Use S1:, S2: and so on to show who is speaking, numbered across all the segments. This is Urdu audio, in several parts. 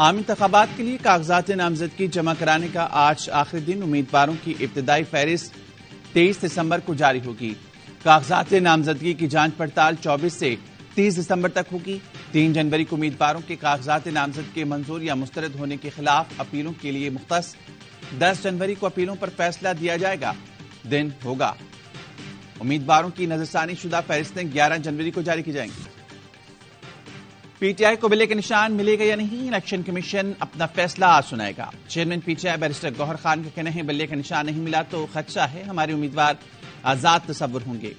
S1: عام انتخابات کے لیے کاغذات نامزدگی جمع کرانے کا آج آخری دن، امیدواروں کی ابتدائی فہرست 23 دسمبر کو جاری ہوگی۔ کاغذات نامزدگی کی جانچ پڑتال 24 سے 30 دسمبر تک ہوگی۔ 3 جنوری کو امیدواروں کے کاغذات نامزدگی منظور یا مسترد ہونے کے خلاف اپیلوں کے لیے مختص، 10 جنوری کو اپیلوں پر فیصلہ دیا جائے گا دن ہوگا۔ امیدواروں کی نظرثانی شدہ فہرستیں 11 جنوری کو جاری کی جائیں گی۔ پی ٹی آئی کو بلے کا نشان ملے گا یا نہیں، الیکشن کمیشن اپنا فیصلہ آج سنائے گا۔ Chairman P T I barrister Gohar Khan کا کہنا ہے بلے کا نشان نہیں ملا تو خدشہ ہے، ہمارے امیدوار آزاد تصور ہوں گے۔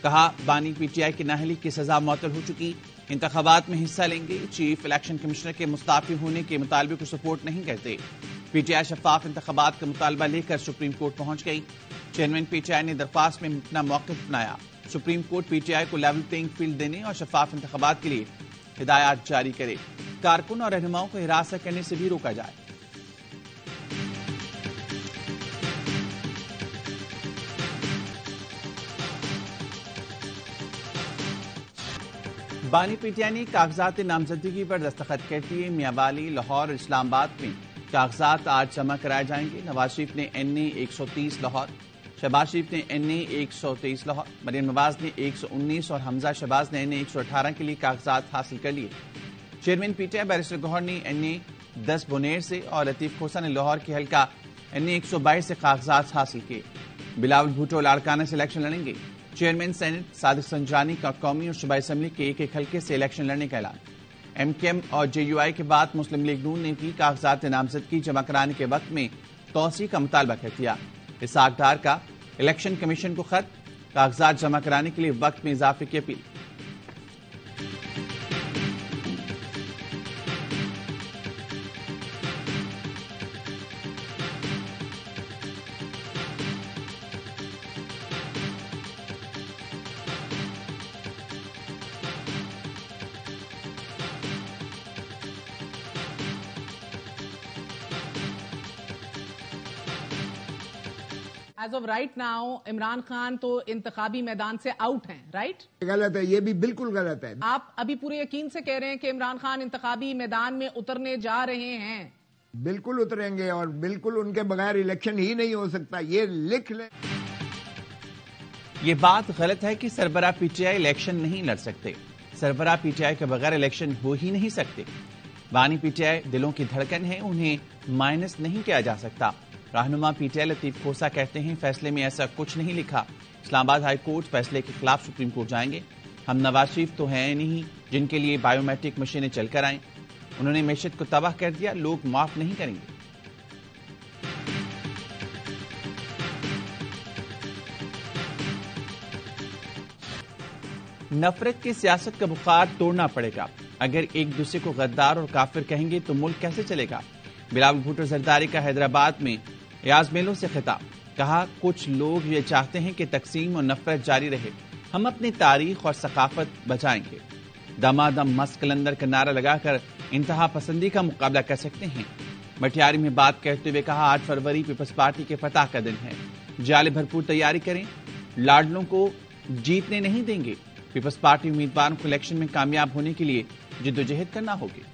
S1: کہا بانی پی ٹی آئی کی نااہلی کی سزا معطل ہو چکی، انتخابات میں حصہ لیں گے۔ چیف الیکشن کمشنر کے مستعفی ہونے کے مطالبے کو سپورٹ نہیں کرتے۔ پی ٹی آئی شفاف انتخابات کا مطالبہ لے کر سپریم کورٹ پہنچ گئی۔ چیئرمین پی ٹی آئی نے درخواست میں اپنا موقف اپنایا۔ سپریم کورٹ پی ٹی آئی کو لیول پلینگ فیلڈ دینے اور شفاف انتخابات کے لیے ہدایات جاری کرے، کارکن اور رہنماؤں کو ہراساں کرنے سے بھی روکا جائے۔ بانی پی ٹی آئی نے کاغذات نامزدگی پر دستخط کر دیے۔ میاں والی، لاہور اور اسلام آباد میں کاغذات آج جمع کرائے جائیں گے۔ نواز شریف نے این اے 130 لاہور، شہباز شریف نے این اے 123 لاہور، مریم نواز نے 119 اور حمزہ شہباز نے این اے 118 کے لیے کاغذات حاصل کر لیے۔ Chairman P T I barrister Gohar نے این اے 10 بونیر سے اور لطیف کھوسہ نے لاہور کے حلقہ این اے 122 سے کاغذات حاصل کیے۔ بلاول بھٹو لاڑکانہ سے الیکشن لڑیں گے۔ چیئرمین سینٹ صادق سنجانی کا قومی اور صوبائی اسمبلی کے ایک ایک حلقے سے الیکشن لڑنے کا اعلان۔ ایم کیو ایم اور جے یو آئی کے بعد مسلم لیگ نون نے بھی کاغذات نامزدگی جمع کرانے کے وقت میں توسیع کا مطالبہ کر دیا۔ اسحاق ڈار کا الیکشن کمیشن کو خط، کاغذات جمع کرانے کے لیے وقت میں اضافے کی appeal.
S2: As of right now Imran Khan تو انتخابی میدان سے آؤٹ ہیں، رائٹ؟
S3: غلط ہے، یہ بھی بالکل غلط ہے۔
S2: آپ ابھی پورے یقین سے کہہ رہے ہیں کہ عمران خان انتخابی میدان میں اترنے جا رہے ہیں؟
S3: بالکل اتریں گے اور بالکل ان کے بغیر الیکشن ہی نہیں ہو سکتا، یہ لکھ لیں۔
S1: یہ بات غلط ہے کہ سربراہ پی ٹی آئی الیکشن نہیں لڑ سکتے۔ سربراہ پی ٹی آئی کے بغیر الیکشن ہو ہی نہیں سکتے۔ بانی پی ٹی آئی دلوں کی دھڑکن ہے، انہیں مائنس نہیں کیا جا سکتا۔ رہنما پی ٹی آئی لطیف کھوسہ کہتے ہیں فیصلے میں ایسا کچھ نہیں لکھا۔ اسلام آباد ہائی کورٹ فیصلے کے خلاف سپریم کورٹ جائیں گے۔ ہم نواز شریف تو ہیں نہیں جن کے لیے بائیو میٹرک مشینیں چل کر آئیں۔ انہوں نے معیشت کو تباہ کر دیا، لوگ معاف نہیں کریں گے۔ نفرت کی سیاست کا بخار توڑنا پڑے گا۔ اگر ایک دوسرے کو غدار اور کافر کہیں گے تو ملک کیسے چلے گا؟ بلاول بھٹو زرداری کا حیدرآباد میں ایاز میلوں سے خطاب۔ کہا کچھ لوگ یہ چاہتے ہیں کہ تقسیم اور نفرت جاری رہے، ہم اپنی تاریخ اور ثقافت بچائیں گے۔ دمادم مست کلندر کا نعرہ لگا کر انتہا پسندی کا مقابلہ کر سکتے ہیں۔ مٹیاری میں بات کرتے ہوئے کہا 8 فروری پیپلز پارٹی کے فتح کا دن ہے، جالے بھرپور تیاری کریں، لاڈلوں کو جیتنے نہیں دیں گے۔ پیپلز پارٹی امیدواروں کو الیکشن میں کامیاب ہونے کے لیے جدوجہد کرنا ہوگی۔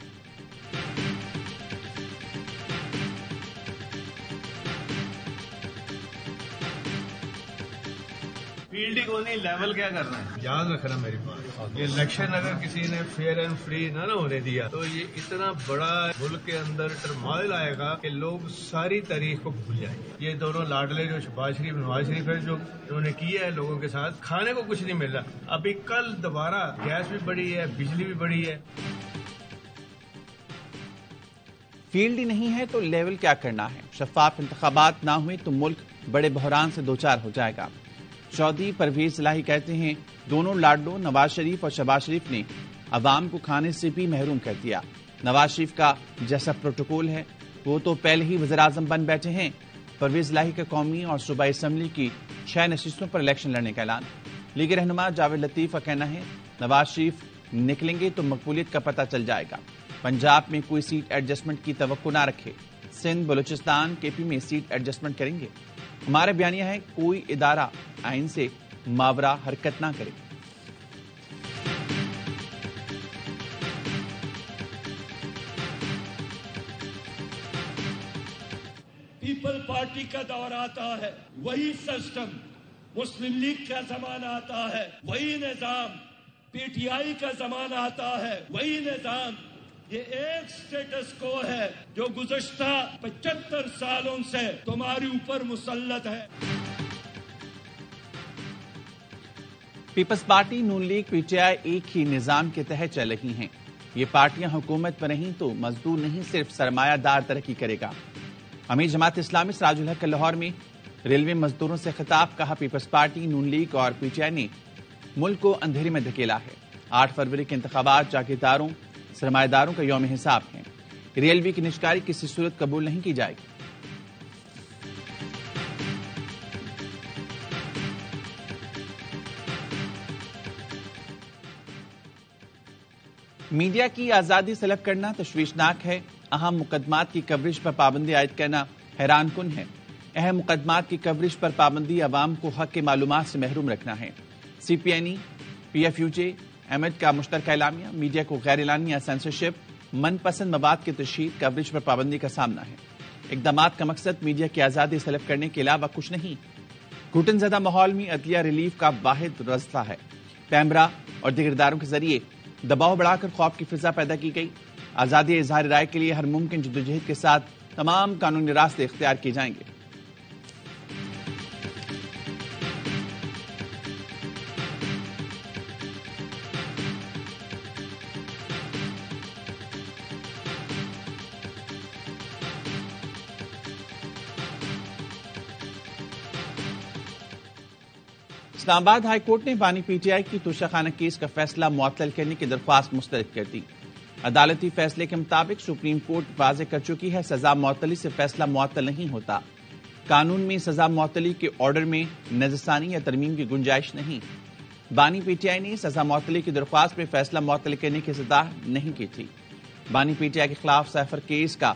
S4: فیلڈنگ کو نہیں، لیول کیا کرنا ہے، یاد رکھنا میری بات۔ یہ الیکشن اگر کسی نے فیئر اینڈ فری نہ ہونے دیا تو یہ اتنا بڑا ملک کے اندر ٹرمائل آئے گا کہ لوگ ساری تاریخ کو بھول جائیں گے۔ یہ دونوں لاڈلے جو شہباز شریف نواز شریف ہے جو انہوں نے کیا ہے لوگوں کے ساتھ، کھانے کو کچھ نہیں مل رہا۔ ابھی کل دوبارہ گیس بھی بڑھی ہے، بجلی بھی بڑھی ہے۔
S1: فیلڈ ہی نہیں ہے تو لیول کیا کرنا ہے؟ شفاف انتخابات نہ ہوئے تو ملک بڑے بحران سے دوچار ہو جائے گا۔ چودھری پرویز الہی کہتے ہیں دونوں لاڈلوں نواز شریف اور شہباز شریف نے عوام کو کھانے سے بھی محروم کر دیا۔ نواز شریف کا جیسا پروٹوکول ہے وہ تو پہلے ہی وزیراعظم بن بیٹھے ہیں۔ پرویز الہی کا قومی اور صوبائی اسمبلی کی 6 نشستوں پر الیکشن لڑنے کا اعلان۔ لیگ رہنما جاوید لطیف کا کہنا ہے نواز شریف نکلیں گے تو مقبولیت کا پتہ چل جائے گا۔ پنجاب میں کوئی سیٹ ایڈجسٹمنٹ کی توقع نہ رکھے، سندھ بلوچستان کے پی میں سیٹ ایڈجسٹمنٹ کریں گے۔ ہمارا بیانیہ ہے کوئی ادارہ آئین سے ماورا حرکت نہ کرے۔
S5: پارٹی کا دور آتا ہے وہی سسٹم، مسلم لیگ کا زمانہ آتا ہے وہی نظام، پی ٹی آئی کا زمانہ آتا ہے وہی نظام، یہ ایک سٹیٹس کو ہے جو گزشتہ 75 سالوں سے تمہارے اوپر مسلط ہے۔
S1: Peoples Party, Noon League, P T I ایک ہی نظام کے تحت چل رہی ہیں۔ یہ پارٹیاں حکومت میں نہیں تو مزدور نہیں صرف سرمایہ دار ترقی کرے گا۔ امیر جماعت اسلامی سراج الحق کا لاہور میں ریلوے مزدوروں سے خطاب، کہا پیپلز پارٹی، نون لیگ اور پی ٹی آئی نے ملک کو اندھیرے میں دھکیلا ہے۔ 8 فروری کے انتخابات جاگیرداروں، سرمایہ داروں کا یوم حساب ہیں۔ ریلوے کی نجکاری کسی صورت قبول نہیں کی جائے گی۔ میڈیا کی آزادی سلب کرنا تشویشناک ہے، اہم مقدمات کی کوریج پر پابندی عائد کرنا حیران کن ہے۔ اہم مقدمات کی کوریج پر پابندی عوام کو حق کے معلومات سے محروم رکھنا ہے۔ C P N E, P F U J, Ahmad کا مشترکہ اعلامیہ، میڈیا کو غیر اعلانیہ سینسرشپ، من پسند مواد کی تشہیر، کوریج پر پابندی کا سامنا ہے۔ اقدامات کا مقصد میڈیا کی آزادی سلب کرنے کے علاوہ کچھ نہیں۔ گھٹن زدہ ماحول میں عدلیہ ریلیف کا واحد راستہ ہے۔ پیمرا اور دیگر اداروں کے ذریعے دباؤ بڑھا کر خوف کی فضا پیدا کی گئی۔ آزادی اظہار رائے کے لیے ہر ممکن جدوجہد کے ساتھ تمام قانونی راستے اختیار کیے جائیں گے۔ اسلام آباد ہائی کورٹ نے بانی پی ٹی آئی کی توشہ خانہ کیس کا فیصلہ معطل کرنے کی درخواست مسترد کر دی۔ عدالتی فیصلے کے مطابق سپریم کورٹ واضح کر چکی ہے سزا معطلی سے فیصلہ معطل نہیں ہوتا۔ قانون میں سزا معطلی کے آرڈر میں نظر ثانی یا ترمیم کی گنجائش نہیں۔ بانی پی ٹی آئی نے سزا معطلی کی درخواست میں فیصلہ معطل کرنے کی استدعا نہیں کی تھی۔ بانی پی ٹی آئی کے خلاف سائفر کیس کا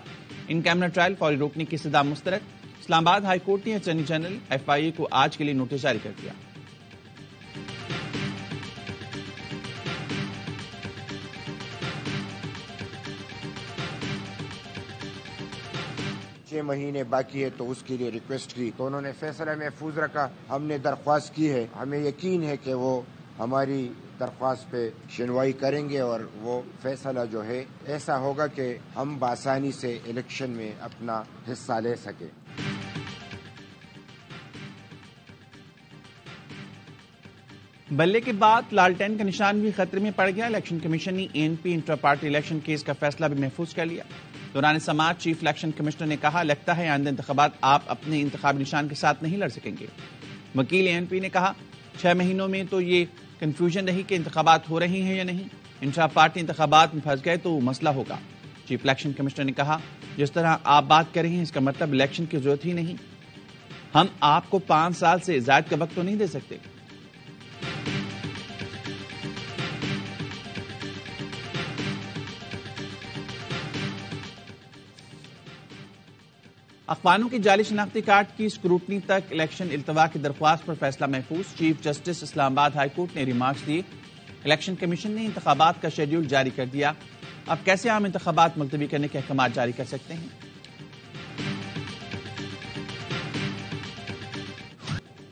S1: ان کیمرہ ٹرائل فوری روکنے کی استدعا مسترد۔ اسلام آباد ہائی کورٹ نے اٹارنی جنرل ایف آئی اے کو آج کے لیے نوٹس جاری کر دیا۔
S6: مہینے باقی ہے تو اس کے لیے ریکویسٹ کی تو انہوں نے فیصلہ محفوظ رکھا۔ ہم نے درخواست کی ہے، ہمیں یقین ہے کہ وہ ہماری درخواست پہ سنوائی کریں گے اور وہ فیصلہ جو ہے ایسا ہوگا کہ ہم بآسانی سے الیکشن میں اپنا حصہ لے سکیں۔
S1: بلے کے بعد لالٹین کا نشان بھی خطرے میں پڑ گیا۔ الیکشن کمیشن نے A N P intra party election case کا فیصلہ بھی محفوظ کر لیا۔ دوران سماعت چیف الیکشن کمشنر نے کہا، لگتا ہے آئندہ انتخابات آپ اپنے انتخابی نشان کے ساتھ نہیں لڑ سکیں گے۔ وکیل اے این پی نے کہا، 6 مہینوں میں تو یہ کنفیوژن رہی کہ انتخابات ہو رہے ہیں یا نہیں، انٹرا پارٹی انتخابات میں پھنس گئے تو مسئلہ ہوگا۔ چیف الیکشن کمشنر نے کہا، جس طرح آپ بات کر رہے ہیں اس کا مطلب الیکشن کی ضرورت ہی نہیں، ہم آپ کو 5 سال سے زائد کا وقت تو نہیں دے سکتے۔ اخوانوں کی جعلی شناختی کارڈ کی اسکروٹنی تک الیکشن التوا کی درخواست پر فیصلہ محفوظ۔ چیف جسٹس اسلام آباد ہائی کورٹ نے ریمارکس دیے، الیکشن کمیشن نے انتخابات کا شیڈیول جاری کر دیا، اب کیسے عام انتخابات ملتوی کرنے کے احکامات جاری کر سکتے ہیں۔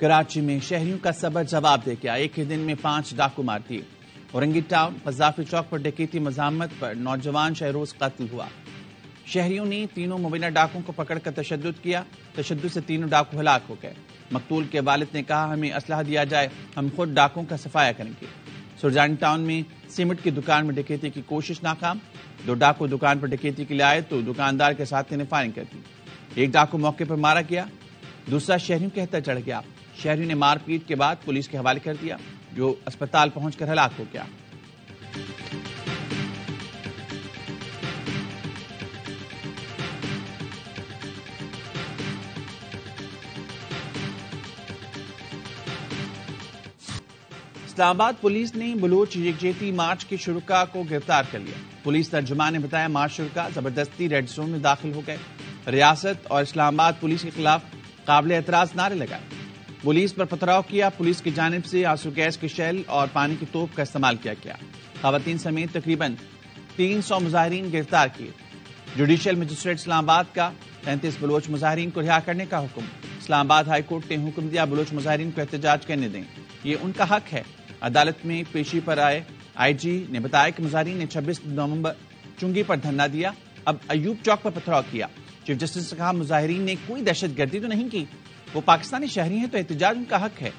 S1: کراچی میں شہریوں کا صبر جواب دے گیا، ایک ہی دن میں 5 ڈاکو مار دیے۔ اورنگی ٹاؤن قذافی چوک پر ڈکیتی مزاحمت پر نوجوان شہروز قتل ہوا۔ شہریوں نے تینوں مبینہ ڈاکوں کو پکڑ کر تشدد کیا، تشدد سے تینوں ڈاکو ہلاک ہو گئے۔ مقتول کے والد نے کہا، ہمیں اسلحہ دیا جائے، ہم خود ڈاکوں کا صفایا کریں گے۔ سرجانی ٹاؤن میں سیمنٹ کی دکان میں ڈکیتی کی کوشش ناکام، 2 ڈاکو دکان پر ڈکیتی کے لیے آئے تو دکاندار کے ساتھی نے فائرنگ کر دی، ایک ڈاکو موقع پر مارا گیا، دوسرا شہریوں کے ہتھیار چڑھ گیا۔ شہریوں نے مار پیٹ کے بعد پولیس کے حوالے کر دیا، جو اسپتال پہنچ کر ہلاک ہو گیا۔ اسلام آباد پولیس نے بلوچ یکجہتی مارچ کے شرکاء کو گرفتار کر لیا۔ پولیس ترجمان نے بتایا، مارچ شرکاء زبردستی ریڈ زون میں داخل ہو گئے، ریاست اور اسلام آباد پولیس کے خلاف قابل اعتراض نعرے لگائے، پولیس پر پتھراؤ کیا، پولیس کی جانب سے آنسو گیس کی شیل اور پانی کی توپ کا استعمال کیا گیا۔ خواتین سمیت تقریباً 300 مظاہرین گرفتار کیے۔ جوڈیشل مجسٹریٹ اسلام آباد کا 33 بلوچ مظاہرین کو رہا کرنے کا حکم۔ اسلام آباد ہائی کورٹ نے حکم دیا بلوچ مظاہرین کو احتجاج کرنے دیں، یہ ان کا حق ہے۔ عدالت میں پیشی پر آئے آئی جی نے بتایا کہ مظاہرین نے 26 نومبر چنگی پر دھرنا دیا، اب ایوب چوک پر پتھراؤ کیا۔ چیف جسٹس نے کہا مظاہرین نے کوئی دہشت گردی تو نہیں کی، وہ پاکستانی شہری ہیں تو احتجاج ان کا حق ہے۔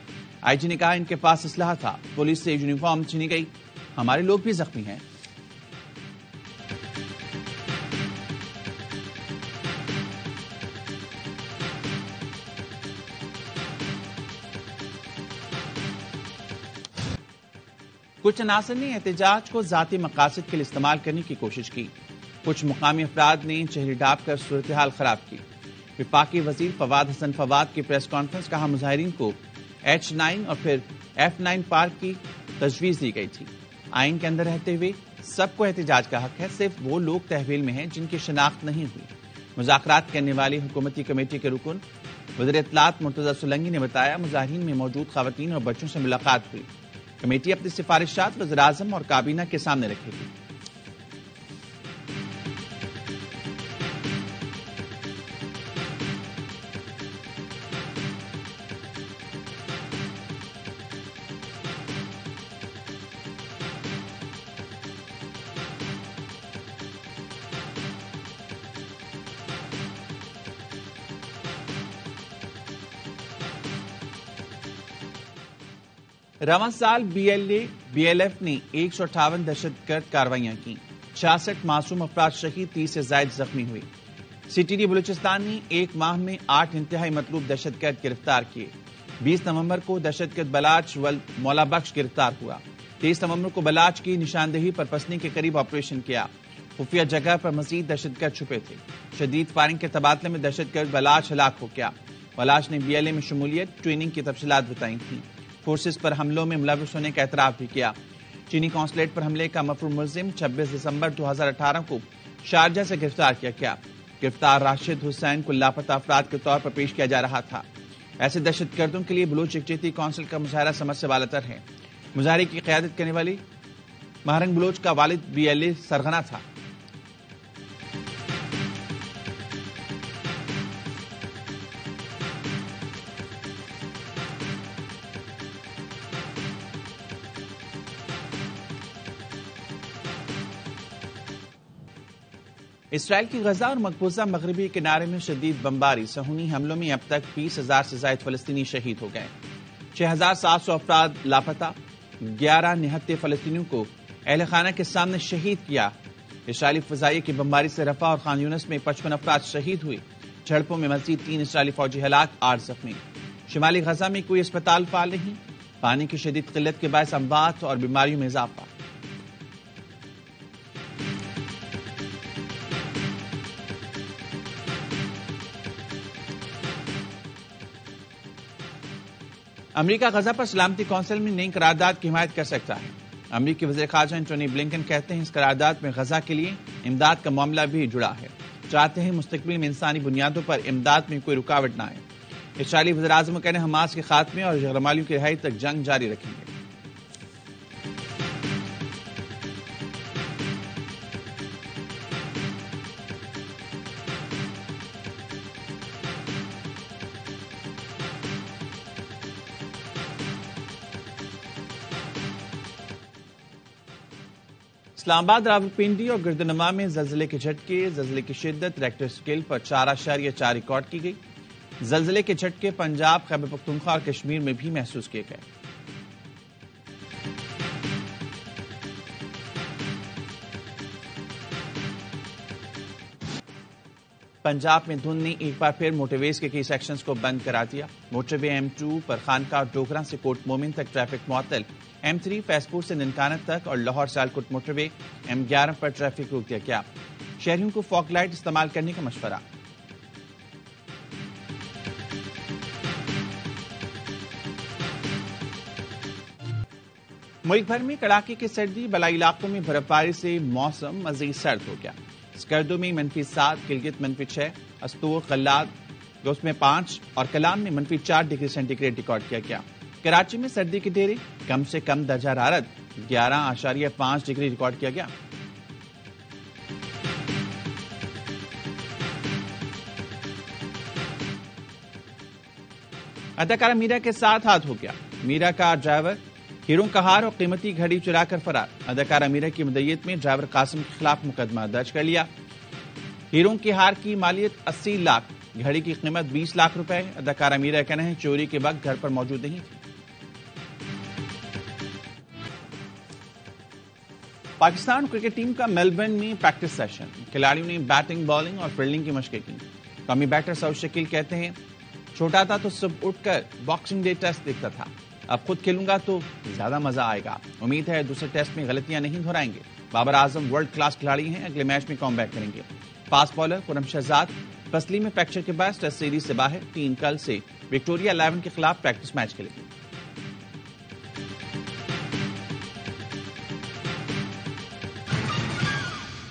S1: آئی جی نے کہا ان کے پاس اسلحہ تھا، پولیس سے یونیفارم چھینی گئی، ہمارے لوگ بھی زخمی ہیں۔ کچھ عناصر نے احتجاج کو ذاتی مقاصد کے لیے استعمال کرنے کی کوشش کی۔ کچھ مقامی افراد نے چہرے ڈھانپ کر صورتحال خراب کی۔ وفاقی وزیر فواد حسن فواد کی پریس کانفرنس، کہا مظاہرین کو H9 اور پھر F9 پارک کی تجویز دی گئی تھی۔ آئین کے اندر رہتے ہوئے سب کو احتجاج کا حق ہے، صرف وہ لوگ تحویل میں ہیں جن کی شناخت نہیں ہوئی۔ مذاکرات کرنے والی حکومتی کمیٹی کے رکن وزیر اطلاعات مرتضی سولنگی نے بتایا مظاہرین میں موجود خواتین اور بچوں سے ملاقات ہوئی۔ کمیٹی اپنی سفارشات وزیر اعظم اور کابینہ کے سامنے رکھے گی۔ رواں سال BLF نے 158 دہشت گرد کارروائیاں کی، 66 معصوم افراد شہید، 30 سے زائد زخمی ہوئے۔ CTD بلوچستان نے ایک ماہ میں 8 انتہائی مطلوب دہشت گرد گرفتار کیے۔ 20 نومبر کو دہشت گرد بلاچ مولا بخش گرفتار ہوا۔ 23 نومبر کو بلاچ کی نشاندہی پر پسنی کے قریب آپریشن کیا، خفیہ جگہ پر مزید دہشت گرد چھپے تھے۔ شدید فائرنگ کے تبادلے میں دہشت گرد بلاچ ہلاک ہو گیا۔ بلاچ نے BLA میں شمولیت، ٹریننگ کی تفصیلات بتائی تھیں۔ فورسز پر حملوں میں ملوث ہونے کا اعتراف بھی کیا۔ چینی قونصلیٹ پر حملے کا مفروض ملزم 26 دسمبر 2018 کو شارجہ سے گرفتار کیا گیا۔ گرفتار راشد حسین کو لاپتہ افراد کے طور پر پیش کیا جا رہا تھا۔ ایسے دہشت گردوں کے لیے بلوچ یکجہتی کونسل کا مظاہرہ سمجھ سے بالاتر ہے۔ مظاہرے کی قیادت کرنے والی مہرنگ بلوچ کا والد BLA سرغنہ تھا۔ اسرائیل کی غزہ اور مقبوضہ مغربی کنارے میں شدید بمباری، صہیونی حملوں میں اب تک 20,000 سے زائد فلسطینی شہید ہو گئے، 6,700 افراد لاپتہ، 11 نہتے فلسطینیوں کو اہل خانہ کے سامنے شہید کیا۔ اسرائیلی فضائیہ کی بمباری سے رفح اور خان یونس میں 55 افراد شہید ہوئے، جھڑپوں میں مزید 3 اسرائیلی فوجی ہلاک، 8 زخمی۔ شمالی غزہ میں کوئی اسپتال فعال نہیں، پانی کی شدید قلت کے باعث اموات اور بیماریوں میں اضافہ۔ امریکہ غزہ پر سلامتی کونسل میں نئی قرارداد کی حمایت کر سکتا ہے۔ امریکی وزیر خارجہ انٹونی بلنکن کہتے ہیں اس قرارداد میں غزہ کے لیے امداد کا معاملہ بھی جڑا ہے، چاہتے ہیں مستقبل میں انسانی بنیادوں پر امداد میں کوئی رکاوٹ نہ آئے۔ اسرائیلی وزیر اعظم کہتے ہیں حماس کے خاتمے اور غیرمعلوم کی رہائی تک جنگ جاری رکھیں گے۔ اسلام آباد، راولپنڈی اور گردنما میں زلزلے کے جھٹکے، زلزلے کی شدت ریکٹر اسکیل پر 4.4 ریکارڈ کی گئی۔ زلزلے کے جھٹکے پنجاب، خیبر پختونخوا اور کشمیر میں بھی محسوس کیے گئے۔ پنجاب میں دھند نے ایک بار پھر موٹر ویز کے کئی سیکشنز کو بند کرا دیا۔ موٹر وے M2 پر خانقاہ اور ڈوگراں سے کوٹ مومن تک ٹریفک معطل، M3 فیضپور سے ننکانہ تک اور لاہور سیالکوٹ موٹر وے M11 پر ٹریفک روک دیا گیا۔ شہریوں کو فاگ لائٹ استعمال کرنے کا مشورہ۔ ملک بھر میں کڑاکے کی سردی، بلائی علاقوں میں برف باری سے موسم مزید سرد ہو گیا۔ اسکردو میں -7، گلگت -6، استور، قلات، گوس میں 5 اور کلام میں -4 ڈگری سینٹی گریڈ ریکارڈ کیا گیا۔ کراچی میں سردی کے ڈیرے کم سے کم درجہ حرارت 11.5 ڈگری ریکارڈ کیا گیا۔ اداکارہ میرا کے ساتھ ہاتھ ہو گیا، میرا کا ڈرائیور ہیروں کا ہار اور قیمتی گھڑی چرا کر فرار۔ اداکارہ میرا کی مدعیت میں ڈرائیور قاسم کے خلاف مقدمہ درج کر لیا۔ ہیروں کے ہار کی مالیت 80 لاکھ، گھڑی کی قیمت 20 لاکھ روپے۔ اداکارہ میرا کہنا ہے چوری کے وقت گھر پر موجود نہیں تھی۔ پاکستان کرکٹ ٹیم کا میلبرن میں پریکٹس سیشن، کھلاڑیوں نے بیٹنگ، بالنگ اور فیلڈنگ کی مشقیں کی۔ قومی بیٹر سعود شکیل کہتے ہیں چھوٹا تھا تو صبح اٹھ کر باکسنگ ڈے ٹیسٹ دیکھتا تھا، اب خود کھیلوں گا تو زیادہ مزہ آئے گا، امید ہے دوسرے ٹیسٹ میں غلطیاں نہیں دہرائیں گے۔ بابر اعظم ورلڈ کلاس کھلاڑی ہیں، اگلے میچ میں کم بیک کریں گے۔ فاسٹ بالر خرم شہزاد پسلی میں فریکچر کے بعد ٹیسٹ سیریز سے باہر، ٹیم کل سے وکٹوریہ 11 کے خلاف پریکٹس میچ کھیلے گی۔